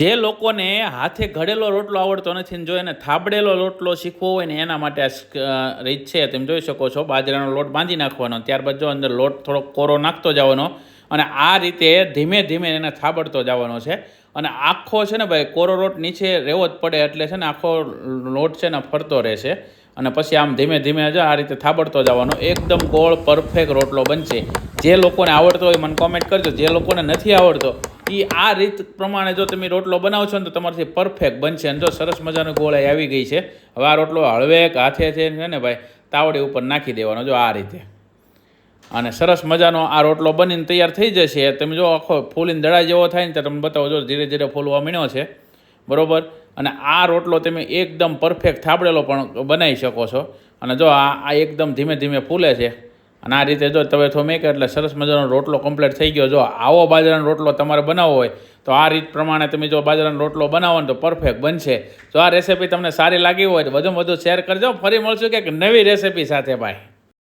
જે લોકોને હાથે ઘડેલો રોટલો આવડતો નથી ને જો એને થાબડેલો રોટલો શીખવો હોય ને એના માટે આ રીત છે. તમે જોઈ શકો છો, બાજરાનો લોટ બાંધી નાખવાનો, ત્યારબાદ જો અંદર લોટ થોડોક કોરો નાખતો જવાનો અને આ રીતે ધીમે ધીમે એને થાબડતો જવાનો છે. અને આખો છે ને ભાઈ કોરો લોટ નીચે રહેવો જ પડે, એટલે છે ને આખો લોટ છે ને ફરતો રહેશે અને પછી આમ ધીમે ધીમે જ આ રીતે થાબડતો જવાનો. એકદમ ગોળ પરફેક્ટ રોટલો બનશે. જે લોકોને આવડતો હોય મને કોમેન્ટ કરજો, જે લોકોને નથી આવડતો એ આ રીત પ્રમાણે જો તમે રોટલો બનાવશો ને તો તમારાથી પરફેક્ટ બનશે. અને જો સરસ મજાનો ગોળાઈ આવી ગઈ છે. હવે આ રોટલો હળવેક હાથે છે ને ભાઈ તાવડી ઉપર નાખી દેવાનો, જો આ રીતે, અને સરસ મજાનો આ રોટલો બનીને તૈયાર થઈ જશે. તમે જો આખો ફૂલીને દડા જેવો થાય ને ત્યારે તમને બતાવો, જો ધીરે ધીરે ફૂલવા મીણ્યો છે, બરાબર. અને આ રોટલો તમે એકદમ પરફેક્ટ થાબડેલો પણ બનાવી શકો છો. અને જો આ એકદમ ધીમે ધીમે ફૂલે છે અને આ રીતે જો તવે થો મેકે એટલે સરસ મજાનો રોટલો કમ્પ્લીટ થઈ ગયો. જો આવો બાજરાનો રોટલો તમારે બનાવવો હોય તો આ રીત પ્રમાણે તમે જો બાજરાનો રોટલો બનાવો ને તો પરફેક્ટ બનશે. જો આ રેસીપી તમને સારી લાગી હોય તો વધુમાં વધુ શેર કરજો. ફરી મળશું કંઈક નવી રેસીપી સાથે. ભાઈ.